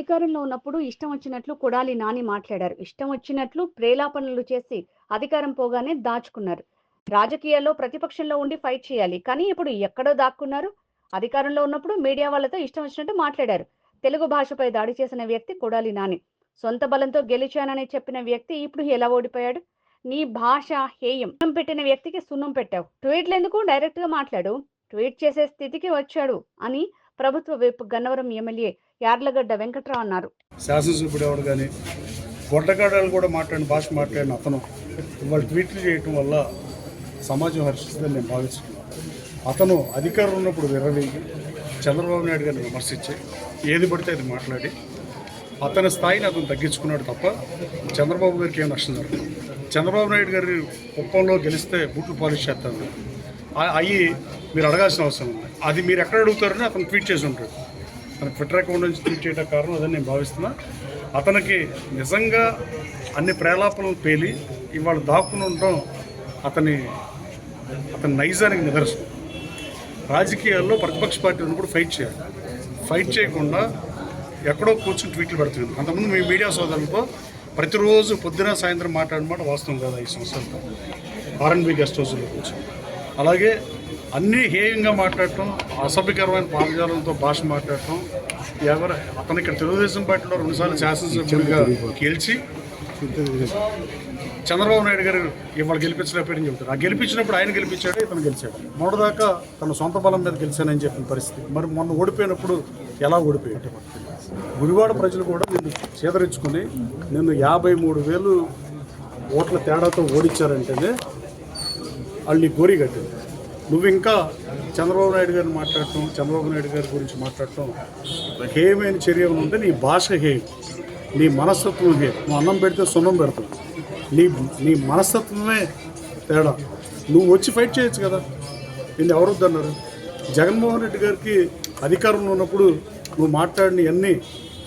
అధికారంలో ఉన్నప్పుడు ఇష్టం వచ్చినట్లు కొడాలి నాని మాట్లాడారు. ఇష్టం వచ్చినట్లు ప్రేలాపనలు చేసి అధికారం పోగానే దాచుకున్నారు. రాజకీయాల్లో ప్రతిపక్షంలో ఉండి ఫైట్ చేయాలి. కానీ ఇప్పుడు ఎక్కడో దాక్కున్నారు. అధికారంలో ఉన్నప్పుడు మీడియా వాళ్ళతో ఇష్టం వచ్చినట్టు మాట్లాడారు. తెలుగు భాషపై దాడి చేసిన వ్యక్తి కొడాలి నాని. సొంత బలంతో గెలిచానని చెప్పిన వ్యక్తి ఇప్పుడు ఎలా ఓడిపోయాడు? నీ భాష హేయం. సున్నం పెట్టిన వ్యక్తికి సున్నం పెట్టావు. ట్వీట్లు ఎందుకు, డైరెక్ట్ గా మాట్లాడు. ట్వీట్ చేసే స్థితికి వచ్చాడు అని ప్రభుత్వ వైపు గన్నవరం ఎమ్మెల్యే యార్లగడ్డ వెంకట్రావు అన్నారు. శాసనసభ్యుడు ఎవరు కానీ గొడ్డగాడాలు కూడా మాట్లాడిన అతను వాళ్ళు ట్వీట్లు చేయటం వల్ల సమాజం హర్షిస్తుందని నేను భావిస్తున్నాను. అతను అధికారం ఉన్నప్పుడు విర్రవీగి చంద్రబాబు నాయుడు గారిని విమర్శించి ఏది పడితే అది మాట్లాడి అతని స్థాయిని అతను తగ్గించుకున్నాడు తప్ప చంద్రబాబు గారికి ఏం నష్టం జరగదు. చంద్రబాబు నాయుడు గారి కుప్పంలో గెలిస్తే బూట్లు పాలిష్ చేస్తాను అవి మీరు అడగాల్సిన అవసరం ఉంది. అది మీరు ఎక్కడ అడుగుతారని అతను ట్వీట్ చేసి ఉంటాడు. తన ట్విట్టర్ అకౌంట్ నుంచి ట్వీట్ చేయడం కారణం అదని నేను భావిస్తున్నా. అతనికి నిజంగా అన్ని ప్రేలాపనలు పేలి ఇవాళ దాక్కుని ఉండటం అతని నైజానికి నిదర్శనం. రాజకీయాల్లో ప్రతిపక్ష పార్టీ ఉన్నప్పుడు ఫైట్ చేయకుండా ఎక్కడో కూర్చొని ట్వీట్లు పెడుతుంది. అంతకుముందు మీ మీడియా సోదరులతో ప్రతిరోజు పొద్దున సాయంత్రం మాట్లాడమాట వాస్తవం కదా. ఈ సంవత్సరంతో ఆర్ఎన్బి గెస్ట్ హౌస్లో కూర్చొని అలాగే అన్నీ హేయంగా మాట్లాడటం, అసభ్యకరమైన పాదజాలంతో భాష మాట్లాడటం. అతను ఇక్కడ తెలుగుదేశం పార్టీలో 2 సార్లు శాసనసభ్యుడిగా గెలిచి చంద్రబాబు నాయుడు గారు ఇవాళ గెలిపించలేకపోయారని చెబుతారు. ఆ గెలిపించినప్పుడు ఆయన గెలిపించాడు, ఇతను గెలిచాడు. మొదటిదాకా తన సొంత బలం మీద గెలిచానని చెప్పిన పరిస్థితి. మరి మొన్న ఓడిపోయినప్పుడు ఎలా ఓడిపోయాడు? గుడివాడ ప్రజలు కూడా నిన్ను చేదరించుకుని నిన్ను 53,000 ఓట్ల తేడాతో ఓడించారంటేనే వాళ్ళు నీ గోరి కట్టింది. నువ్వు ఇంకా చంద్రబాబు నాయుడు గారిని మాట్లాడటం, చంద్రబాబు నాయుడు గారి గురించి మాట్లాడటం హేయమైన చర్య ఉంటే నీ భాష హేయం, నీ మనస్తత్వం హేయం. నువ్వు అన్నం పెడితే సున్నం పెడతావు. నీ మనస్తత్వమే తేడా. నువ్వు వచ్చి ఫైట్ చేయొచ్చు కదా. నిన్ను ఎవరు వద్దన్నారు? జగన్మోహన్ రెడ్డి గారికి అధికారంలో ఉన్నప్పుడు నువ్వు మాట్లాడినవన్నీ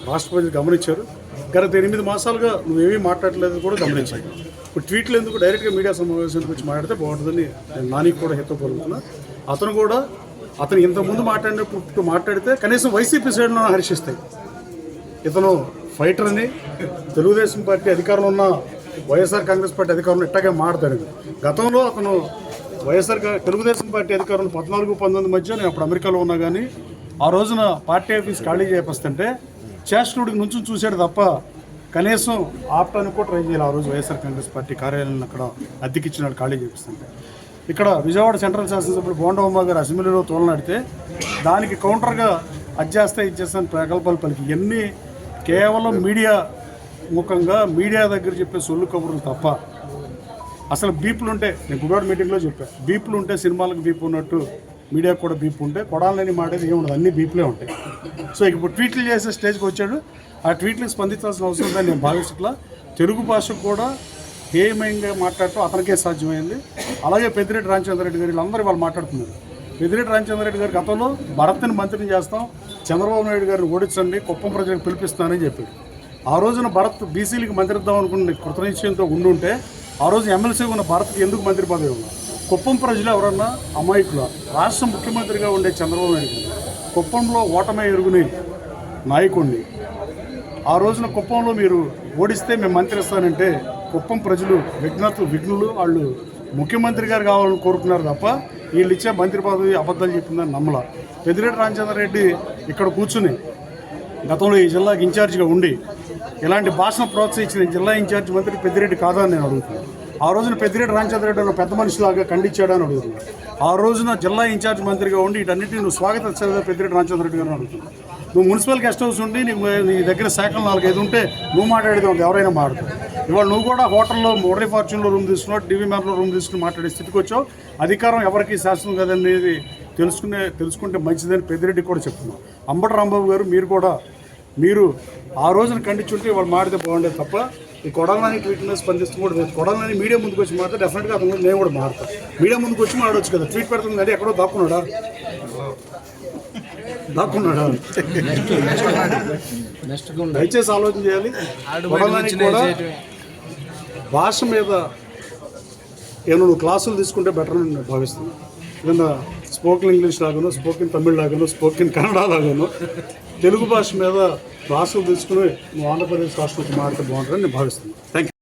రాష్ట్ర ప్రజలు గమనించారు. గత 8 మాసాలుగా నువ్వేమీ మాట్లాడలేదు కూడా గమనించాయి. ఇప్పుడు ట్వీట్లు ఎందుకు డైరెక్ట్గా మీడియా సమావేశానికి వచ్చి మాట్లాడితే బాగుంటుందని నేను నానికి కూడా హితపడుతున్నా. అతను ఇంతకుముందు మాట్లాడినప్పుడు మాట్లాడితే కనీసం వైసీపీ సైడ్లో హర్షిస్తాయి. ఇతను ఫైటర్ అని తెలుగుదేశం పార్టీ అధికారంలో ఉన్న వైఎస్ఆర్ కాంగ్రెస్ పార్టీ అధికారంలో ఇట్టగా మాట్లాడాడు. గతంలో అతను తెలుగుదేశం పార్టీ అధికారంలో 14-19 మధ్య నేను అప్పుడు అమెరికాలో ఉన్నా కానీ ఆ రోజున పార్టీ ఆఫీస్ ఖాళీ చేపిస్తుంటే చేష్టనుడికి నుంచి చూశాడు తప్ప కనీసం ఆపటానికి కూడా ట్రై చేయాలి. ఆ రోజు వైఎస్ఆర్ కాంగ్రెస్ పార్టీ కార్యాలయాన్ని అక్కడ అద్దెకిచ్చినాడు ఖాళీ చేపిస్తుంటే. ఇక్కడ విజయవాడ సెంట్రల్ శాసనసభ్యుడు బోండమ్మ గారు అసెంబ్లీలో తోలనాడితే దానికి కౌంటర్గా ఇచ్చేస్తాను ప్రకల్పాలు పలికి ఇవన్నీ కేవలం మీడియా ముఖంగా మీడియా దగ్గర చెప్పే సొల్లు కబుర్లు తప్ప అసలు బీపులు ఉంటే, నేను గుడివాడ మీటింగ్లో చెప్పాను, బీపులు ఉంటే సినిమాలకు బీపు ఉన్నట్టు మీడియాకు కూడా బీపు ఉంటే కొడాలని మాటేది ఏముండదు, అన్ని బీపులే ఉంటాయి. సో ఇప్పుడు ట్వీట్లు చేసే స్టేజ్కి వచ్చాడు. ఆ ట్వీట్లకు స్పందించాల్సిన అవసరం ఉందని నేను భావిస్తున్నా. తెలుగు భాషకు కూడా హేయమయంగా మాట్లాడటం అతనికే సాధ్యమైంది. అలాగే పెద్దిరెడ్డి రామచంద్రరెడ్డి గారు వీళ్ళందరూ వాళ్ళు మాట్లాడుతున్నారు. పెద్దిరెడ్డి రామచంద్రరెడ్డి గారు గతంలో భరత్ని మంత్రిని చేస్తాం, చంద్రబాబు నాయుడు గారిని ఓడించండి, కుప్పం ప్రజలకు పిలిపిస్తానని చెప్పాడు. ఆ రోజున భరత్ బీసీలకు మంత్రి ఇద్దాం అనుకున్న కృతనిశ్చయంతో ఉండుంటే ఆ రోజు ఎమ్మెల్సీ ఉన్న భరత్కి ఎందుకు మంత్రి పదవి ఉన్నారు? కుప్పం ప్రజలు ఎవరన్నా అమాయకుల? రాష్ట్ర ముఖ్యమంత్రిగా ఉండే చంద్రబాబు నాయుడు గారు కుప్పంలో ఓటమే ఎరుగుని నాయకుడిని ఆ రోజున కుప్పంలో మీరు ఓడిస్తే మేము మంత్రి ఇస్తానంటే కుప్పం ప్రజలు విఘ్నులు వాళ్ళు ముఖ్యమంత్రి గారు కావాలని కోరుకున్నారు తప్ప వీళ్ళు ఇచ్చే మంత్రి పదవి అబద్ధాలు చెప్పిందని నమ్మల. పెద్దిరెడ్డి రామచంద్రరెడ్డి ఇక్కడ కూర్చుని గతంలో ఈ జిల్లాకి ఇన్ఛార్జిగా ఉండి ఇలాంటి భాషను ప్రోత్సహించిన జిల్లా ఇన్ఛార్జి మంత్రి పెద్దిరెడ్డి కాదని నేను అడుగుతున్నాను. ఆ రోజున పెద్దిరెడ్డి రామచంద్రరెడ్డి అన్న పెద్ద మనిషిలాగా ఖండించాడని అడుగుతున్నాను. ఆ రోజున జిల్లా ఇన్ఛార్జ్ మంత్రిగా ఉండి వీటన్నిటిని నువ్వు స్వాగతించలేదా పెద్దిరెడ్డి రామచంద్రరెడ్డి గారిని అడుగుతున్నాను. నువ్వు మున్సిపల్ గెస్ట్ హౌస్ ఉండి నీ దగ్గర శాఖలు 4-5 ఉంటే నువ్వు మాట్లాడేది ఉంది, ఎవరైనా మాట్లాడతావు. ఇవాళ నువ్వు కూడా హోటల్లో మోడరీ ఫార్చ్యూన్లో రూమ్ తీసుకున్నావు, టీవీ మ్యాన్లో రూమ్ తీసుకుని మాట్లాడే స్థితికి వచ్చావు. అధికారం ఎవరికి శాసనం కదనేది తెలుసుకుంటే మంచిదని పెద్దిరెడ్డి కూడా చెప్తున్నావు. అంబటి రాంబాబు గారు మీరు ఆ రోజున ఖండించుంటే వాళ్ళు మాడితే బాగుండేది తప్ప ఈ కొడాలని ట్వీట్ మీద స్పందిస్తూ కూడా లేదు. కొడాలని మీడియా ముందుకు వచ్చి మాడితే డెఫినెట్గా అతను నేను కూడా మాడతాను. మీడియా ముందుకు వచ్చి మాడవచ్చు కదా. ట్వీట్ పెడుతుంది అంటే ఎక్కడో దాక్కున్నాడా? దయచేసి ఆలోచన చేయాలి. కొడాలని కూడా భాష మీద నువ్వు క్లాసులు తీసుకుంటే బెటర్ అని నేను భావిస్తున్నాను. ఏదైనా స్పోకెన్ ఇంగ్లీష్ లాగాను, స్పోకెన్ తమిళ్ లాగాను, స్పోకెన్ కన్నడ లాగాను తెలుగు భాష మీద క్లాసులు తీసుకుని నువ్వు ఆంధ్రప్రదేశ్ రాష్ట్రంలో మాట్లాడితే బాగుంటుందని నేను భావిస్తున్నాను. Thank you.